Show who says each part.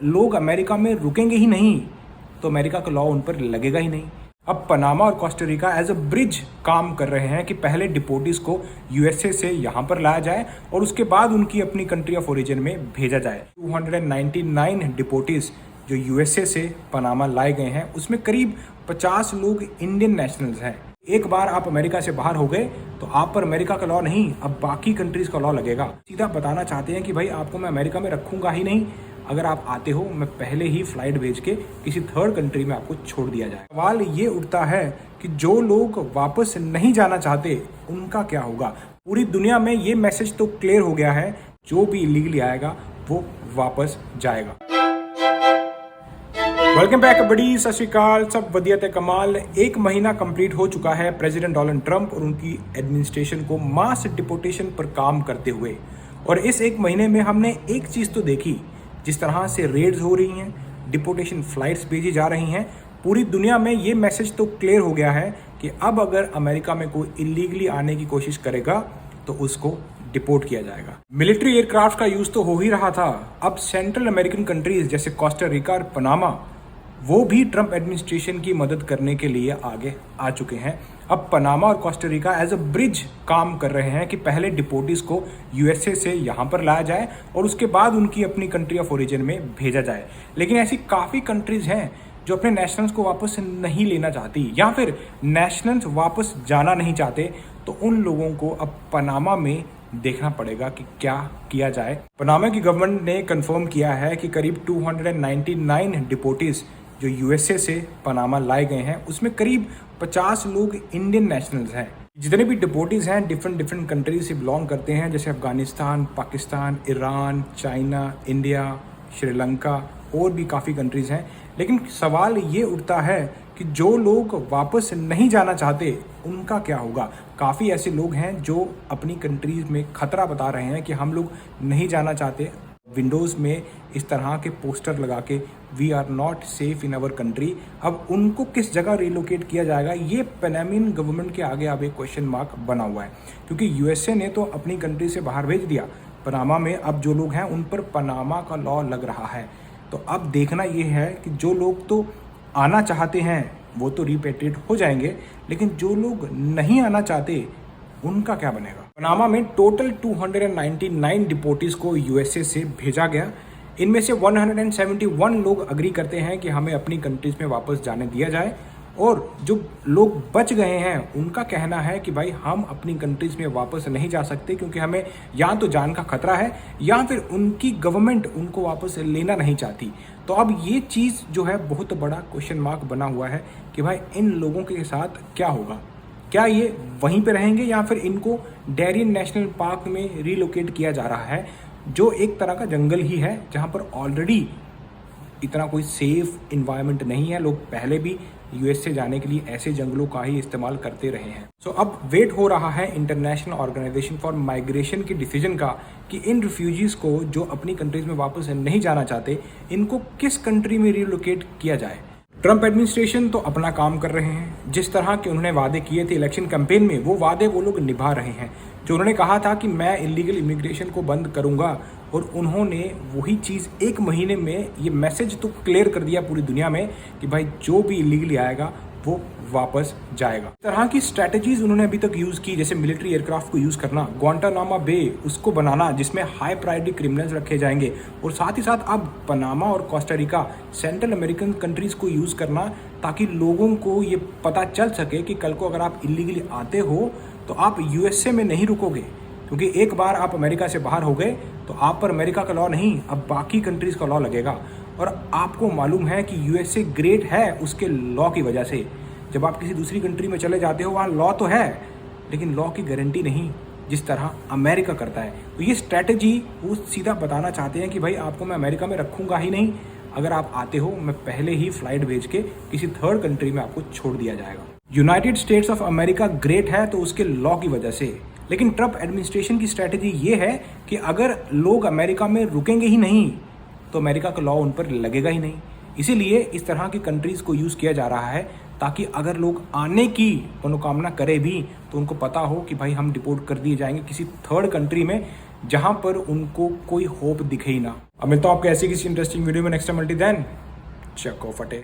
Speaker 1: लोग अमेरिका में रुकेंगे ही नहीं तो अमेरिका का लॉ उन पर लगेगा ही नहीं। अब पनामा और Costa Rica as a bridge काम कर रहे हैं कि पहले डिपोटीज को यूएसए से यहाँ पर लाया जाए और उसके बाद उनकी अपनी कंट्री ऑफ ओरिजिन में भेजा जाए। 299 डिपोटीज जो यूएसए से पनामा लाए गए हैं उसमें करीब 50 लोग इंडियन नेशनल्स हैं। एक बार आप अमेरिका से बाहर हो गए तो आप पर अमेरिका का लॉ नहीं, अब बाकी कंट्रीज का लॉ लगेगा। सीधा बताना चाहते हैं कि भाई आपको मैं अमेरिका में रखूंगा ही नहीं, अगर आप आते हो मैं पहले ही फ्लाइट भेज के किसी थर्ड कंट्री में आपको छोड़ दिया जाए। सवाल ये उठता है कि जो लोग वापस नहीं जाना चाहते उनका क्या होगा। पूरी दुनिया में ये मैसेज तो क्लियर हो गया है, जो भी इलीगली आएगा वो वापस जाएगा। वेलकम बैक बड़ी, सत श्री अकाल, सब वधिया ते कमाल। एक महीना कंप्लीट हो चुका है प्रेसिडेंट डोनाल्ड ट्रंप और उनकी एडमिनिस्ट्रेशन को मास डिपोटेशन पर काम करते हुए, और इस एक महीने में हमने एक चीज़ तो देखी, जिस तरह से रेड्स हो रही हैं, डिपोटेशन फ्लाइट्स भेजी जा रही हैं। पूरी दुनिया में ये मैसेज तो क्लियर हो गया है कि अब अगर अमेरिका में कोई इलीगली आने की कोशिश करेगा तो उसको डिपोर्ट किया जाएगा। मिलिट्री एयरक्राफ्ट का यूज तो हो ही रहा था, अब सेंट्रल अमेरिकन कंट्रीज जैसे कोस्टा रिका और पनामा वो भी ट्रंप एडमिनिस्ट्रेशन की मदद करने के लिए आगे आ चुके हैं। अब पनामा और Costa Rica as a bridge काम कर रहे हैं कि पहले डिपोटीज को यूएसए से यहाँ पर लाया जाए और उसके बाद उनकी अपनी कंट्री ऑफ ओरिजिन में भेजा जाए। लेकिन ऐसी काफ़ी कंट्रीज हैं जो अपने नेशनल्स को वापस नहीं लेना चाहती या फिर नेशनल्स वापस जाना नहीं चाहते, तो उन लोगों को अब पनामा में देखना पड़ेगा कि क्या किया जाए। पनामा की गवर्नमेंट ने कंफर्म किया है कि करीब 299 डिपोटीज जो यूएसए से पनामा लाए गए हैं उसमें करीब 50 लोग इंडियन नेशनल्स हैं। जितने भी डिपोटीज हैं डिफरेंट कंट्रीज से बिलोंग करते हैं, जैसे Afghanistan, Pakistan, Iran, China, India, Sri Lanka और भी काफ़ी कंट्रीज हैं। लेकिन सवाल ये उठता है कि जो लोग वापस नहीं जाना चाहते उनका क्या होगा। काफ़ी ऐसे लोग हैं जो अपनी कंट्रीज में खतरा बता रहे हैं कि हम लोग नहीं जाना चाहते। विंडोज़ में इस तरह के पोस्टर लगा के we are not safe in our country. अब उनको किस जगह रिलोकेट किया जाएगा, ये पनामिन गवर्नमेंट के आगे अब एक क्वेश्चन मार्क बना हुआ है, क्योंकि यूएसए ने तो अपनी कंट्री से बाहर भेज दिया। पनामा में अब जो लोग हैं उन पर पनामा का लॉ लग रहा है। तो अब देखना ये है कि जो लोग तो आना चाहते हैं वो तो रिपेट्रिएट हो जाएंगे, लेकिन जो लोग नहीं आना चाहते उनका क्या बनेगा। पनामा में टोटल 299 डिपोटीज को यूएसए से भेजा गया। इनमें से 171 लोग अग्री करते हैं कि हमें अपनी कंट्रीज में वापस जाने दिया जाए, और जो लोग बच गए हैं उनका कहना है कि भाई हम अपनी कंट्रीज में वापस नहीं जा सकते, क्योंकि हमें या तो जान का खतरा है या फिर उनकी गवर्नमेंट उनको वापस लेना नहीं चाहती। तो अब ये चीज़ जो है बहुत बड़ा क्वेश्चन मार्क बना हुआ है कि भाई इन लोगों के साथ क्या होगा। क्या ये वहीं पे रहेंगे या फिर इनको डेरियन नेशनल पार्क में रिलोकेट किया जा रहा है, जो एक तरह का जंगल ही है, जहाँ पर ऑलरेडी इतना कोई सेफ इन्वायरमेंट नहीं है। लोग पहले भी यूएस से जाने के लिए ऐसे जंगलों का ही इस्तेमाल करते रहे हैं। सो अब वेट हो रहा है इंटरनेशनल ऑर्गेनाइजेशन फॉर माइग्रेशन के डिसीजन का कि इन रिफ्यूजीज़ को जो अपनी कंट्रीज में वापस नहीं जाना चाहते इनको किस कंट्री में रिलोकेट किया जाए। ट्रंप एडमिनिस्ट्रेशन तो अपना काम कर रहे हैं, जिस तरह के उन्होंने वादे किए थे इलेक्शन कैंपेन में वो वादे वो लोग निभा रहे हैं। जो उन्होंने कहा था कि मैं इलीगल इमिग्रेशन को बंद करूंगा, और उन्होंने वही चीज़ एक महीने में ये मैसेज तो क्लियर कर दिया पूरी दुनिया में कि भाई जो भी इलीगली आएगा वो वापस जाएगा। इस तरह की स्ट्रैटेजीज उन्होंने अभी तक यूज़ की, जैसे मिलिट्री एयरक्राफ्ट को यूज़ करना, ग्वांटानामा बे उसको बनाना जिसमें हाई प्रायोरिटी क्रिमिनल्स रखे जाएंगे, और साथ ही साथ अब पनामा और Costa Rica central American countries को यूज़ करना, ताकि लोगों को ये पता चल सके कि कल को अगर आप इलीगली आते हो तो आप यूएसए में नहीं रुकोगे, क्योंकि एक बार आप अमेरिका से बाहर हो गए तो आप पर अमेरिका का लॉ नहीं, अब बाकी कंट्रीज़ का लॉ लगेगा। और आपको मालूम है कि यूएसए ग्रेट है उसके लॉ की वजह से। जब आप किसी दूसरी कंट्री में चले जाते हो वहाँ लॉ तो है, लेकिन लॉ की गारंटी नहीं, जिस तरह अमेरिका करता है। तो ये स्ट्रैटेजी वो सीधा बताना चाहते हैं कि भाई आपको मैं अमेरिका में रखूँगा ही नहीं, अगर आप आते हो मैं पहले ही फ्लाइट भेज के किसी थर्ड कंट्री में आपको छोड़ दिया जाएगा। United states of America great है तो उसके लॉ की वजह से, लेकिन ट्रंप एडमिनिस्ट्रेशन की स्ट्रैटेजी ये है कि अगर लोग अमेरिका में रुकेंगे ही नहीं तो अमेरिका का लॉ उन पर लगेगा ही नहीं। इसीलिए इस तरह की कंट्रीज़ को यूज़ किया जा रहा है, ताकि अगर लोग आने की मनोकामना करें भी तो उनको पता हो कि भाई हम डिपोर्ट कर दिए जाएंगे किसी थर्ड कंट्री में, जहां पर उनको कोई होप दिखे ही ना। अब मिलता हूं आपको ऐसी किसी इंटरेस्टिंग वीडियो में नेक्स्ट टाइम। अल्टिल देन, चको फटे।